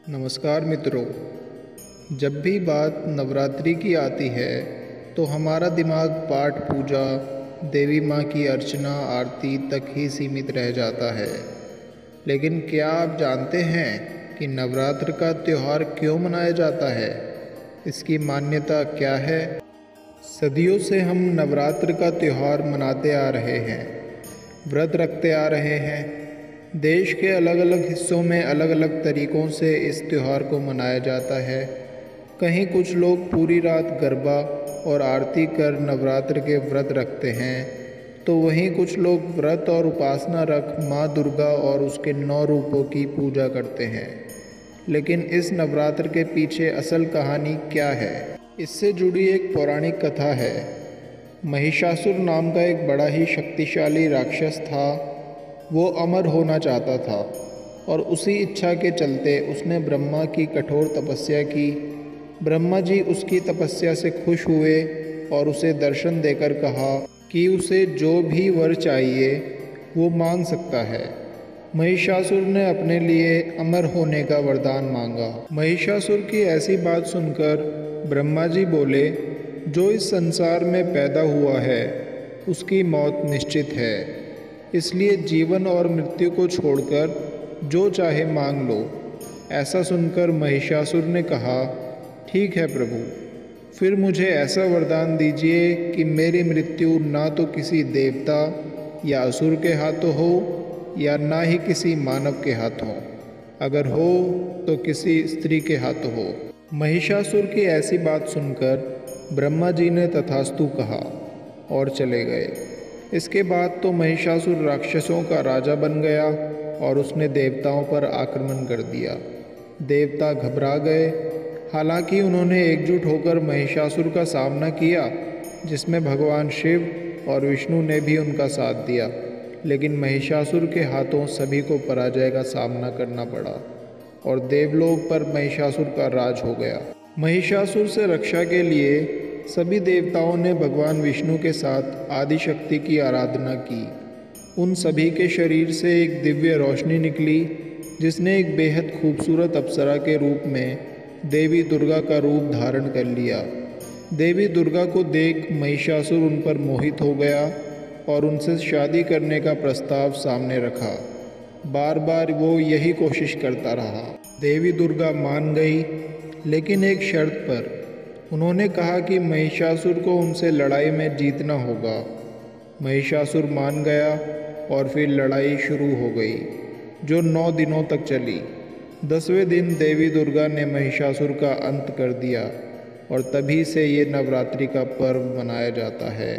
नमस्कार मित्रों। जब भी बात नवरात्रि की आती है तो हमारा दिमाग पाठ पूजा, देवी माँ की अर्चना आरती तक ही सीमित रह जाता है। लेकिन क्या आप जानते हैं कि नवरात्र का त्यौहार क्यों मनाया जाता है? इसकी मान्यता क्या है? सदियों से हम नवरात्र का त्यौहार मनाते आ रहे हैं, व्रत रखते आ रहे हैं। देश के अलग अलग हिस्सों में अलग अलग तरीक़ों से इस त्यौहार को मनाया जाता है। कहीं कुछ लोग पूरी रात गरबा और आरती कर नवरात्र के व्रत रखते हैं, तो वहीं कुछ लोग व्रत और उपासना रख माँ दुर्गा और उसके 9 रूपों की पूजा करते हैं। लेकिन इस नवरात्र के पीछे असल कहानी क्या है? इससे जुड़ी एक पौराणिक कथा है। महिषासुर नाम का एक बड़ा ही शक्तिशाली राक्षस था। वो अमर होना चाहता था और उसी इच्छा के चलते उसने ब्रह्मा की कठोर तपस्या की। ब्रह्मा जी उसकी तपस्या से खुश हुए और उसे दर्शन देकर कहा कि उसे जो भी वर चाहिए वो मांग सकता है। महिषासुर ने अपने लिए अमर होने का वरदान मांगा। महिषासुर की ऐसी बात सुनकर ब्रह्मा जी बोले, जो इस संसार में पैदा हुआ है उसकी मौत निश्चित है, इसलिए जीवन और मृत्यु को छोड़कर जो चाहे मांग लो। ऐसा सुनकर महिषासुर ने कहा, ठीक है प्रभु, फिर मुझे ऐसा वरदान दीजिए कि मेरी मृत्यु ना तो किसी देवता या असुर के हाथों हो या ना ही किसी मानव के हाथों, अगर हो तो किसी स्त्री के हाथों हो। महिषासुर की ऐसी बात सुनकर ब्रह्मा जी ने तथास्तु कहा और चले गए। इसके बाद तो महिषासुर राक्षसों का राजा बन गया और उसने देवताओं पर आक्रमण कर दिया। देवता घबरा गए। हालांकि उन्होंने एकजुट होकर महिषासुर का सामना किया, जिसमें भगवान शिव और विष्णु ने भी उनका साथ दिया। लेकिन महिषासुर के हाथों सभी को पराजय का सामना करना पड़ा और देवलोक पर महिषासुर का राज हो गया। महिषासुर से रक्षा के लिए सभी देवताओं ने भगवान विष्णु के साथ आदिशक्ति की आराधना की। उन सभी के शरीर से एक दिव्य रोशनी निकली, जिसने एक बेहद खूबसूरत अप्सरा के रूप में देवी दुर्गा का रूप धारण कर लिया। देवी दुर्गा को देख महिषासुर उन पर मोहित हो गया और उनसे शादी करने का प्रस्ताव सामने रखा। बार बार वो यही कोशिश करता रहा। देवी दुर्गा मान गई, लेकिन एक शर्त पर। उन्होंने कहा कि महिषासुर को उनसे लड़ाई में जीतना होगा। महिषासुर मान गया और फिर लड़ाई शुरू हो गई, जो 9 दिनों तक चली। 10वें दिन देवी दुर्गा ने महिषासुर का अंत कर दिया और तभी से ये नवरात्रि का पर्व मनाया जाता है।